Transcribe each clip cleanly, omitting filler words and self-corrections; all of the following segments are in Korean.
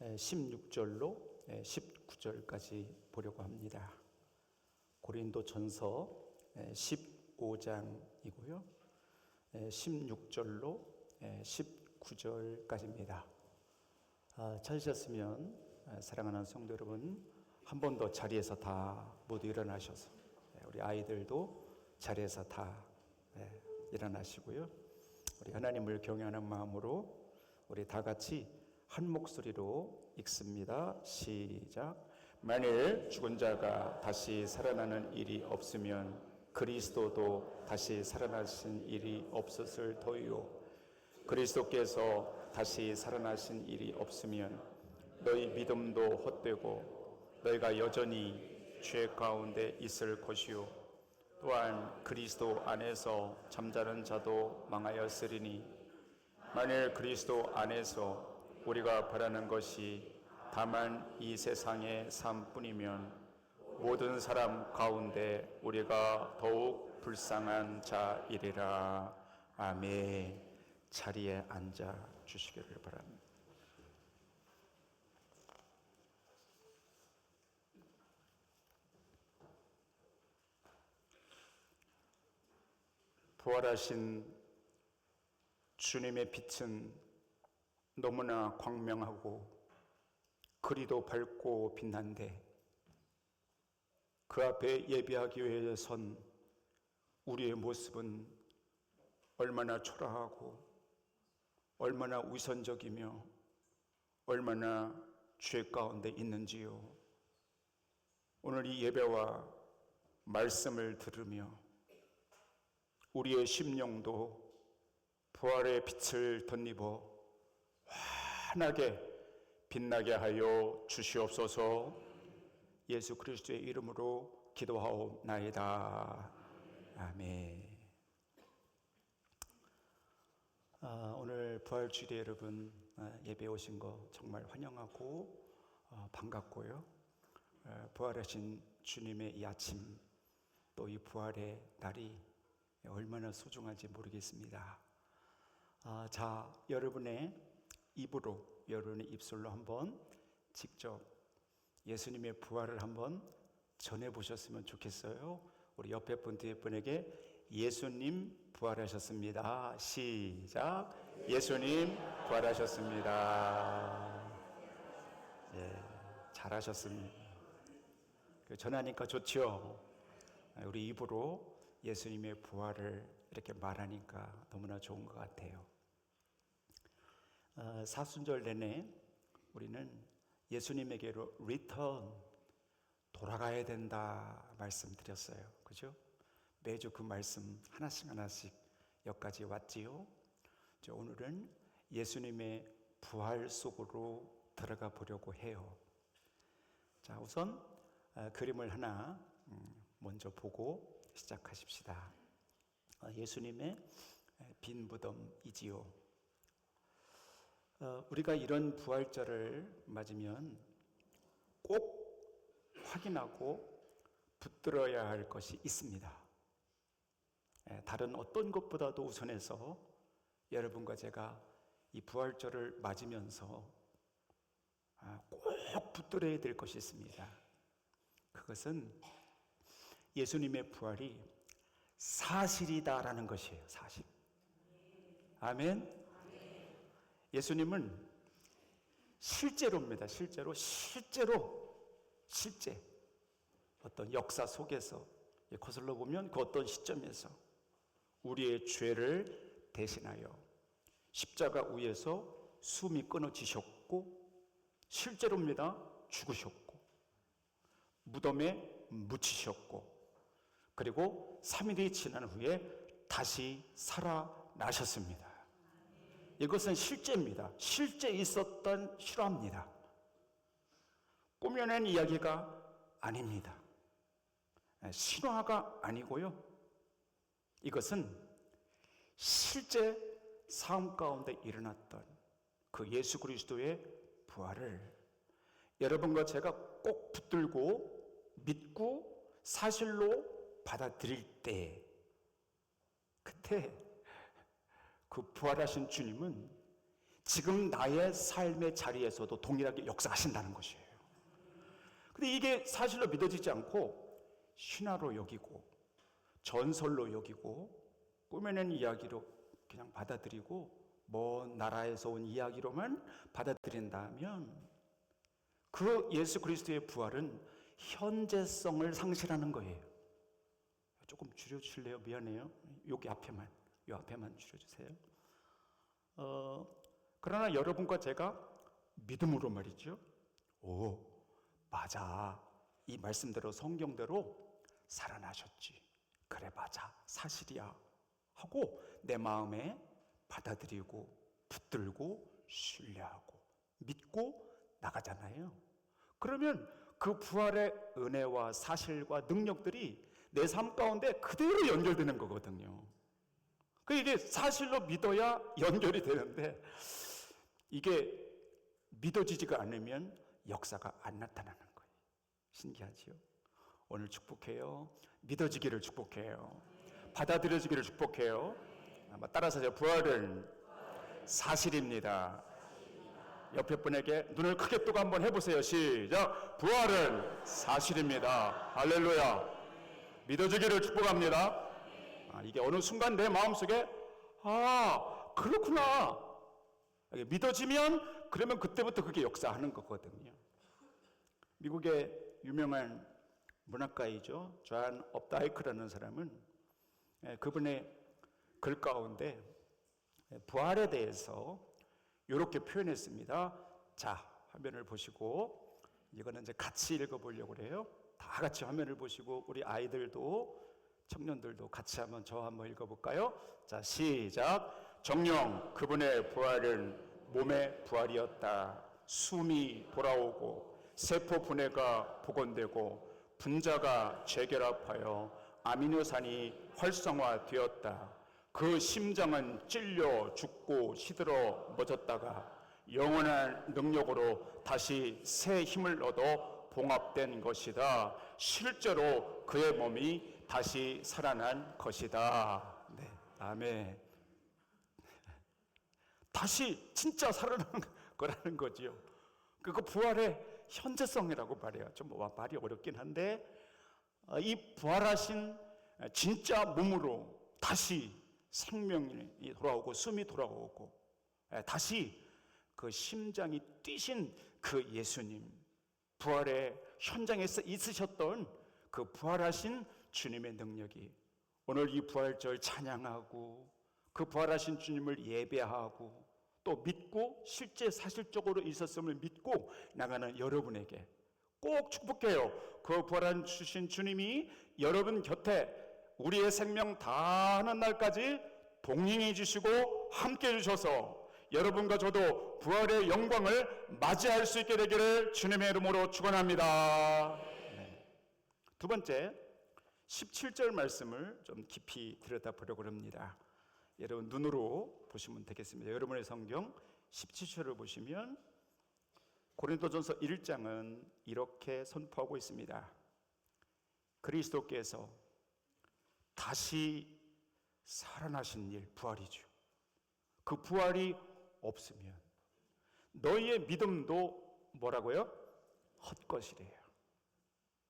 16절로 19절까지 보려고 합니다. 고린도전서 15장이고요. 16절로 19절까지입니다. 찾으셨으면 사랑하는 성도 여러분, 한 번 더 자리에서 다 모두 일어나셔서 우리 아이들도 자리에서 다 일어나시고요. 우리 하나님을 경외하는 마음으로 우리 다 같이 한 목소리로 읽습니다. 시작. 만일 죽은 자가 다시 살아나는 일이 없으면 그리스도도 다시 살아나신 일이 없었을 터이요. 그리스도께서 다시 살아나신 일이 없으면 너희 믿음도 헛되고 너희가 여전히 죄 가운데 있을 것이요. 또한 그리스도 안에서 잠자는 자도 망하였으리니 만일 그리스도 안에서 우리가 바라는 것이 다만 이 세상의 삶뿐이면 모든 사람 가운데 우리가 더욱 불쌍한 자이리라. 아멘. 자리에 앉아 주시기를 바랍니다. 부활하신 주님의 빛은 너무나 광명하고 그리도 밝고 빛난데 그 앞에 예배하기 위해 선 우리의 모습은 얼마나 초라하고 얼마나 위선적이며 얼마나 죄 가운데 있는지요. 오늘 이 예배와 말씀을 들으며 우리의 심령도 부활의 빛을 덧입어 환하게 빛나게 하여 주시옵소서. 예수 그리스도의 이름으로 기도하옵나이다. 아멘. 오늘 부활주일에 여러분 예배 오신 거 정말 환영하고 반갑고요. 부활하신 주님의 이 아침, 또 이 부활의 날이 얼마나 소중한지 모르겠습니다. 자, 여러분의 입으로, 여러분의 입술로 한번 직접 예수님의 부활을 한번 전해보셨으면 좋겠어요. 우리 옆에 분, 뒤에 분에게 예수님 부활하셨습니다. 시작. 예수님 부활하셨습니다. 잘하셨습니다. 전하니까 좋죠. 우리 입으로 예수님의 부활을 이렇게 말하니까 너무나 좋은 것 같아요. 사순절 내내 우리는 예수님에게로 return, 돌아가야 된다 말씀드렸어요. 그죠? 매주 그 말씀 하나씩 여기까지 왔지요. 오늘은 예수님의 부활 속으로 들어가 보려고 해요. 자, 우선 그림을 하나 먼저 보고 시작하십시다. 예수님의 빈 무덤이지요. 우리가 이런 부활절을 맞으면 꼭 확인하고 붙들어야 할 것이 있습니다. 다른 어떤 것보다도 우선해서 여러분과 제가 이 부활절을 맞으면서 꼭 붙들어야 될 것이 있습니다. 그것은 예수님의 부활이 사실이다라는 것이에요. 사실. 아멘. 예수님은 실제로입니다. 실제 어떤 역사 속에서 거슬러 보면 그 어떤 시점에서 우리의 죄를 대신하여 십자가 위에서 숨이 끊어지셨고, 실제로입니다. 죽으셨고, 무덤에 묻히셨고, 그리고 3일이 지난 후에 다시 살아나셨습니다. 이것은 실제입니다. 실제 있었던 실화입니다. 꾸며낸 이야기가 아닙니다. 신화가 아니고요. 이것은 실제 삶 가운데 일어났던 그 예수 그리스도의 부활을 여러분과 제가 꼭 붙들고 믿고 사실로 받아들일 때, 그때 그 부활하신 주님은 지금 나의 삶의 자리에서도 동일하게 역사하신다는 것이에요. 근데 이게 사실로 믿어지지 않고 신화로 여기고 전설로 여기고 꾸며낸 이야기로 그냥 받아들이고 먼 나라에서 온 이야기로만 받아들인다면 그 예수 그리스도의 부활은 현재성을 상실하는 거예요. 조금 줄여주실래요? 미안해요. 여기 앞에만, 이 앞에만 줄여주세요. 그러나 여러분과 제가 믿음으로 말이죠. 오, 맞아. 이 말씀대로 성경대로 살아나셨지. 그래, 맞아. 사실이야. 하고 내 마음에 받아들이고 붙들고 신뢰하고 믿고 나가잖아요. 그러면 그 부활의 은혜와 사실과 능력들이 내 삶 가운데 그대로 연결되는 거거든요. 이게 사실로 믿어야 연결이 되는데 이게 믿어지지가 않으면 역사가 안 나타나는 거예요. 신기하지요? 오늘 축복해요. 믿어지기를 축복해요. 받아들여지기를 축복해요. 한번 따라서 하세요. 부활은 사실입니다. 옆에 분에게 눈을 크게 뜨고 한번 해보세요. 시작. 부활은 사실입니다. 할렐루야. 믿어지기를 축복합니다. 이게 어느 순간 내 마음속에 그렇구나. 믿어지면 그러면 그때부터 그게 역사하는 거거든요. 미국의 유명한 문학가이죠. 존 업다이크라는 사람은 그분의 글 가운데 부활에 대해서 이렇게 표현했습니다. 자, 화면을 보시고 이거는 이제 같이 읽어보려고 그래요. 다 같이 화면을 보시고 우리 아이들도 청년들도 같이 한번 저 한번 읽어볼까요? 자, 시작. 정녕 그분의 부활은 몸의 부활이었다. 숨이 돌아오고 세포 분해가 복원되고 분자가 재결합하여 아미노산이 활성화되었다. 그 심장은 찔려 죽고 시들어 멎었다가 영원한 능력으로 다시 새 힘을 얻어 봉합된 것이다. 실제로 그의 몸이 다시 살아난 것이다. 네, 아멘. 다시 진짜 살아난 거라는 거지요. 그 부활의 현재성이라고 말해요. 좀 말이 어렵긴 한데 이 부활하신 진짜 몸으로 다시 생명이 돌아오고 숨이 돌아오고 다시 그 심장이 뛰신 그 예수님, 부활의 현장에서 있으셨던 그 부활하신 주님의 능력이 오늘 이 부활절 찬양하고 그 부활하신 주님을 예배하고 또 믿고 실제 사실적으로 있었음을 믿고 나가는 여러분에게 꼭 축복해요. 그 부활한 주신 주님이 여러분 곁에 우리의 생명 다하는 날까지 동행해 주시고 함께 해 주셔서 여러분과 저도 부활의 영광을 맞이할 수 있게 되기를 주님의 이름으로 축원합니다. 네. 두 번째 17절 말씀을 좀 깊이 들여다보려고 합니다. 여러분 눈으로 보시면 되겠습니다. 여러분의 성경 17절을 보시면 고린도전서 1장은 이렇게 선포하고 있습니다. 그리스도께서 다시 살아나신 일, 부활이죠. 그 부활이 없으면 너희의 믿음도 뭐라고요? 헛것이래요.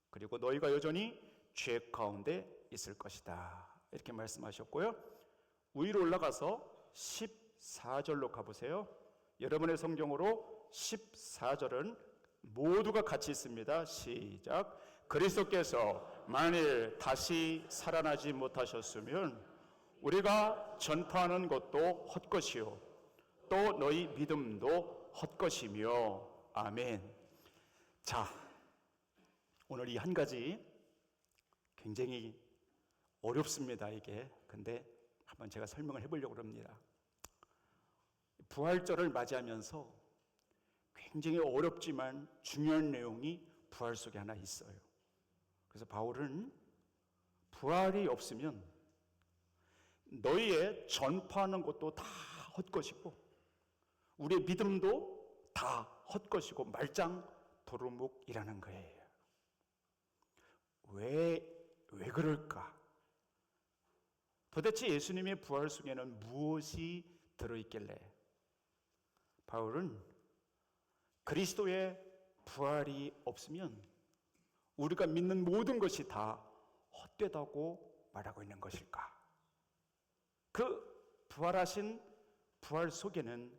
그리고 너희가 여전히 죄 가운데 있을 것이다. 이렇게 말씀하셨고요. 위로 올라가서 14절로 가보세요. 여러분의 성경으로 14절은 모두가 같이 있습니다. 시작. 그리스도께서 만일 다시 살아나지 못하셨으면 우리가 전파하는 것도 헛것이요 또 너희 믿음도 헛것이며 아멘. 자, 오늘 이 한 가지 굉장히 어렵습니다. 이게 근데 한번 제가 설명을 해보려고 합니다. 부활절을 맞이하면서 굉장히 어렵지만 중요한 내용이 부활 속에 하나 있어요. 그래서 바울은 부활이 없으면 너희의 전파하는 것도 다 헛것이고 우리의 믿음도 다 헛것이고 말짱 도루묵이라는 거예요. 왜 그럴까? 도대체 예수님의 부활 속에는 무엇이 들어있길래 바울은 그리스도의 부활이 없으면 우리가 믿는 모든 것이 다 헛되다고 말하고 있는 것일까? 그 부활하신 부활 속에는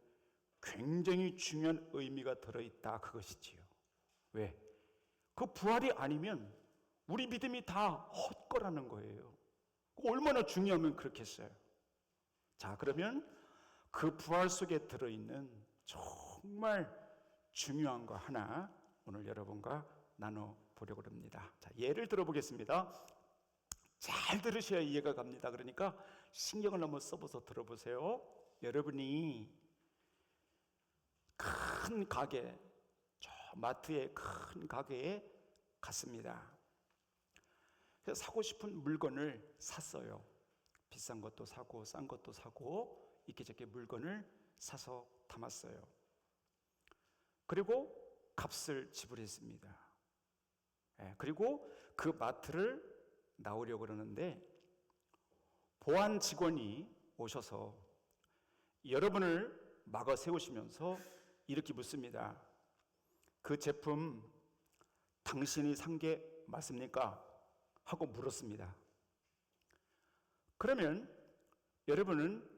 굉장히 중요한 의미가 들어있다, 그것이지요. 왜? 그 부활이 아니면 우리 믿음이 다 헛거라는 거예요. 얼마나 중요하면 그렇겠어요. 자, 그러면 그 부활 속에 들어있는 정말 중요한 거 하나 오늘 여러분과 나눠보려고 합니다. 자, 예를 들어보겠습니다. 잘 들으셔야 이해가 갑니다. 그러니까 신경을 한번 써서 들어보세요. 여러분이 큰 가게, 저 마트의 큰 가게에 갔습니다. 그래서 사고 싶은 물건을 샀어요. 비싼 것도 사고 싼 것도 사고 이렇게 물건을 사서 담았어요. 그리고 값을 지불했습니다. 그리고 그 마트를 나오려고 그러는데 보안 직원이 오셔서 여러분을 막아 세우시면서 이렇게 묻습니다. 그 제품 당신이 산 게 맞습니까? 하고 물었습니다. 그러면 여러분은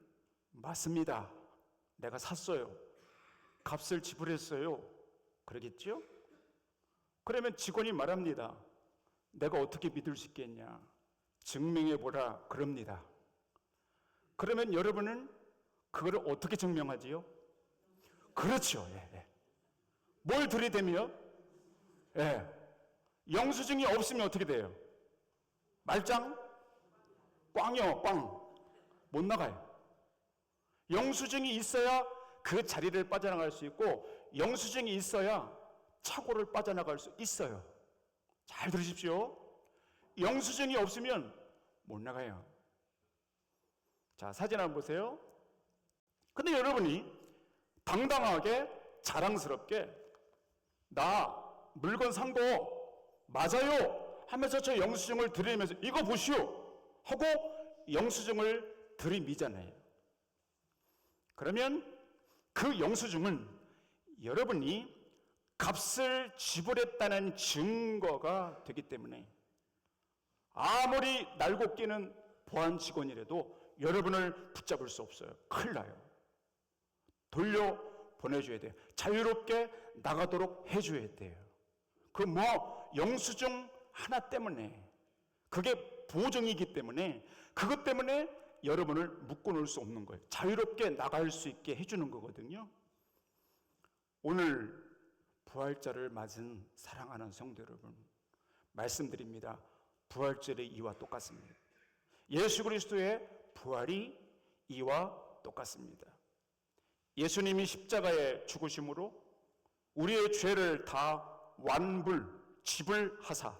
맞습니다. 내가 샀어요. 값을 지불했어요. 그러겠죠? 그러면 직원이 말합니다. 내가 어떻게 믿을 수 있겠냐? 증명해보라. 그럽니다. 그러면 여러분은 그걸 어떻게 증명하지요? 그렇죠. 뭘 들이대며? 영수증이 없으면 어떻게 돼요? 말짱? 꽝이요, 꽝. 못 나가요. 영수증이 있어야 그 자리를 빠져나갈 수 있고 영수증이 있어야 차고를 빠져나갈 수 있어요. 잘 들으십시오. 영수증이 없으면 못 나가요. 자, 사진 한번 보세요. 근데 여러분이 당당하게 자랑스럽게 나 물건 산 거 맞아요 하면서 저 영수증을 들이면서 이거 보시오 하고 영수증을 들이미잖아요. 그러면 그 영수증은 여러분이 값을 지불했다는 증거가 되기 때문에 아무리 날고 끼는 보안 직원이라도 여러분을 붙잡을 수 없어요. 큰일 나요. 돌려 보내줘야 돼요. 자유롭게 나가도록 해줘야 돼요. 그 영수증 하나 때문에 그게 보증이기 때문에 그것 때문에 여러분을 묶어놓을 수 없는 거예요. 자유롭게 나갈 수 있게 해주는 거거든요. 오늘 부활절을 맞은 사랑하는 성도 여러분, 말씀드립니다. 부활절의 이와 똑같습니다. 예수 그리스도의 부활이 이와 똑같습니다. 예수님이 십자가에 죽으심으로 우리의 죄를 다 지불하사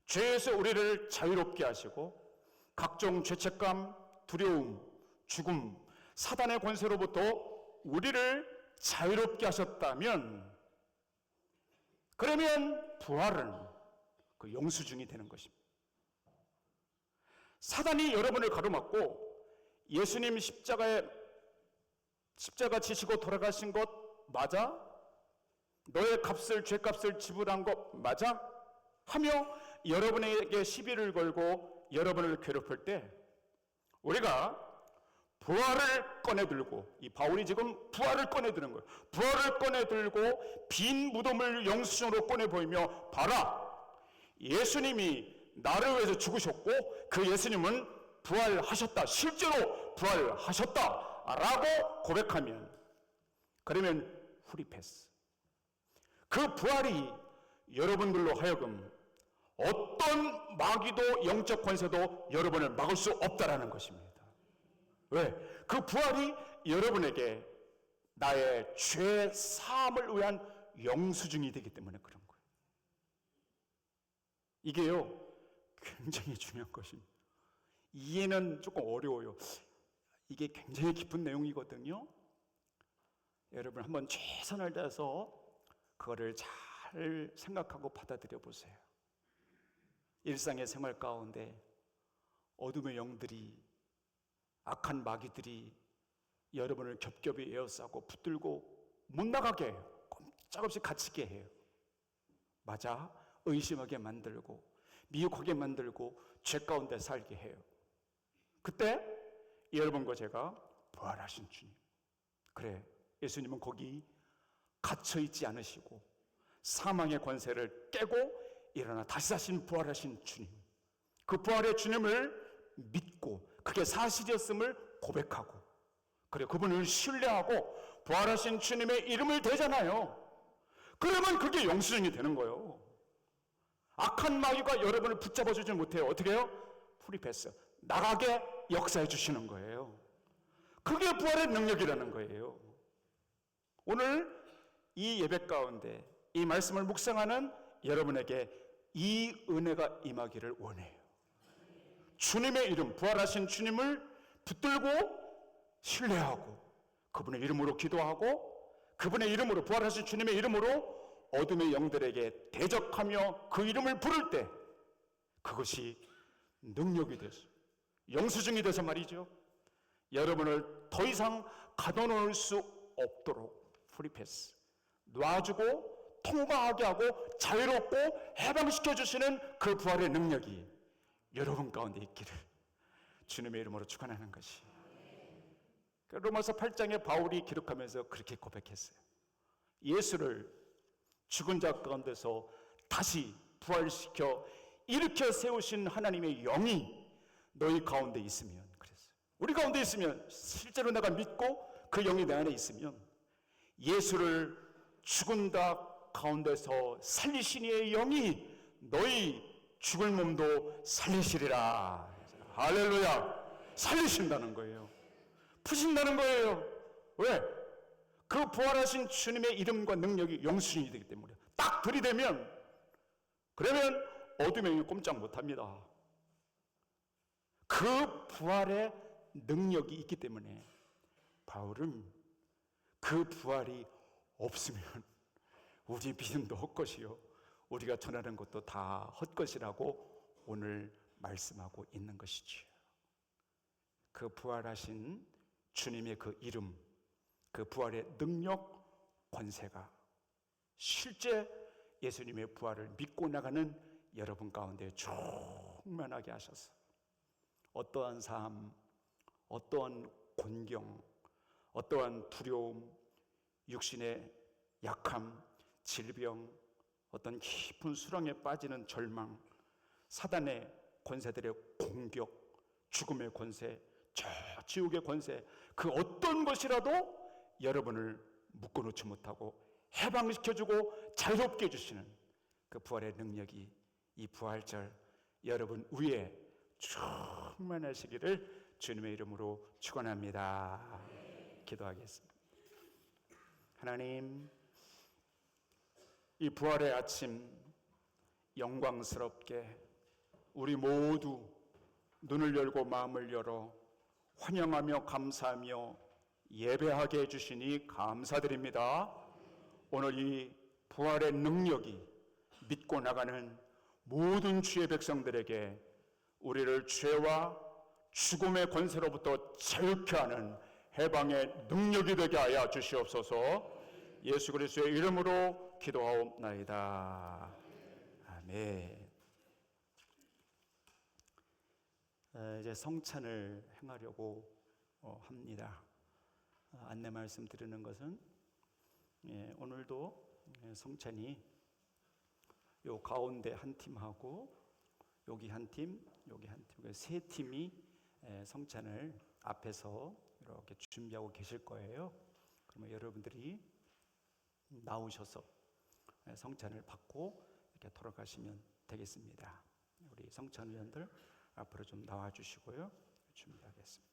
죄에서 우리를 자유롭게 하시고 각종 죄책감, 두려움, 죽음, 사단의 권세로부터 우리를 자유롭게 하셨다면 그러면 부활은 그 영수증이 되는 것입니다. 사단이 여러분을 가로막고 예수님 십자가 지시고 돌아가신 것 맞아? 너의 죄값을 지불한 것 맞아? 하며 여러분에게 시비를 걸고 여러분을 괴롭힐 때 우리가 부활을 꺼내들고 이 바울이 지금 부활을 꺼내드는 거예요. 부활을 꺼내들고 빈 무덤을 영수증으로 꺼내보이며 봐라, 예수님이 나를 위해서 죽으셨고 그 예수님은 부활하셨다, 실제로 부활하셨다 라고 고백하면 그러면 프리 패스. 그 부활이 여러분들로 하여금 어떤 마귀도 영적 권세도 여러분을 막을 수 없다라는 것입니다. 왜? 그 부활이 여러분에게 나의 죄 사함을 위한 영수증이 되기 때문에 그런 거예요. 이게요 굉장히 중요한 것입니다. 이해는 조금 어려워요. 이게 굉장히 깊은 내용이거든요. 여러분 한번 최선을 다해서 그거를 잘 생각하고 받아들여 보세요. 일상의 생활 가운데 어둠의 영들이, 악한 마귀들이 여러분을 겹겹이 에워싸고 붙들고 못 나가게 해요. 꼼짝없이 갇히게 해요. 맞아, 의심하게 만들고 미혹하게 만들고 죄 가운데 살게 해요. 그때 여러분과 제가 부활하신 주님, 그래, 예수님은 거기 갇혀있지 않으시고 사망의 권세를 깨고 일어나 다시 사신 부활하신 주님, 그 부활의 주님을 믿고 그게 사실이었음을 고백하고, 그래, 그분을 신뢰하고 부활하신 주님의 이름을 대잖아요. 그러면 그게 영수증이 되는 거예요. 악한 마귀가 여러분을 붙잡아주지 못해요. 어떻게 해요? 프리패스, 나가게 역사해 주시는 거예요. 그게 부활의 능력이라는 거예요. 오늘 이 예배 가운데 이 말씀을 묵상하는 여러분에게 이 은혜가 임하기를 원해요. 주님의 이름, 부활하신 주님을 붙들고 신뢰하고 그분의 이름으로 기도하고 그분의 이름으로, 부활하신 주님의 이름으로 어둠의 영들에게 대적하며 그 이름을 부를 때 그것이 능력이 돼서, 영수증이 돼서 말이죠, 여러분을 더 이상 가둬놓을 수 없도록 프리패스, 놔주고 통과하게 하고 자유롭고 해방시켜 주시는 그 부활의 능력이 여러분 가운데 있기를 주님의 이름으로 축원하는 것이. 로마서 8장에 바울이 기록하면서 그렇게 고백했어요. 예수를 죽은 자 가운데서 다시 부활시켜 일으켜 세우신 하나님의 영이 너희 가운데 있으면, 그랬어요. 우리 가운데 있으면, 실제로 내가 믿고 그 영이 내 안에 있으면 예수를 죽은 자 가운데서 살리신 이의 영이 너희 죽을 몸도 살리시리라. 할렐루야. 살리신다는 거예요. 푸신다는 거예요. 왜? 그 부활하신 주님의 이름과 능력이 영수증이 되기 때문에 딱 들이대면, 그러면 어둠의 영이 꼼짝 못합니다. 그 부활의 능력이 있기 때문에 바울은 그 부활이 없으면 우리 믿음도 헛것이요 우리가 전하는 것도 다 헛것이라고 오늘 말씀하고 있는 것이지요. 그 부활하신 주님의 그 이름, 그 부활의 능력, 권세가 실제 예수님의 부활을 믿고 나가는 여러분 가운데 충만하게 하셔서 어떠한 삶, 어떠한 곤경, 어떠한 두려움, 육신의 약함, 질병, 어떤 깊은 수렁에 빠지는 절망, 사단의 권세들의 공격, 죽음의 권세, 저 지옥의 권세, 그 어떤 것이라도 여러분을 묶어놓지 못하고 해방시켜주고 자유롭게 해주시는 그 부활의 능력이 이 부활절 여러분 위에 충만하시기를 주님의 이름으로 축원합니다. 기도하겠습니다. 하나님, 이 부활의 아침 영광스럽게 우리 모두 눈을 열고 마음을 열어 환영하며 감사하며 예배하게 해주시니 감사드립니다. 오늘 이 부활의 능력이 믿고 나가는 모든 주의 백성들에게 우리를 죄와 죽음의 권세로부터 자유케 하는 해방의 능력이 되게 하여 주시옵소서. 예수 그리스도의 이름으로 기도하옵나이다. 아멘. 이제 성찬을 행하려고 합니다. 안내 말씀 드리는 것은 오늘도 성찬이 요 가운데 한 팀하고 여기 한 팀, 여기 한 팀, 세 팀이 성찬을 앞에서 이렇게 준비하고 계실 거예요. 그러면 여러분들이 나오셔서 성찬을 받고 이렇게 돌아가시면 되겠습니다. 우리 성찬위원들 앞으로 좀 나와 주시고요. 준비하겠습니다.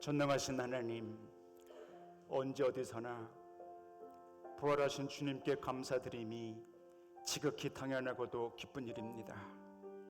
전능하신 하나님, 언제 어디서나 부활하신 주님께 감사드림이 지극히 당연하고도 기쁜 일입니다.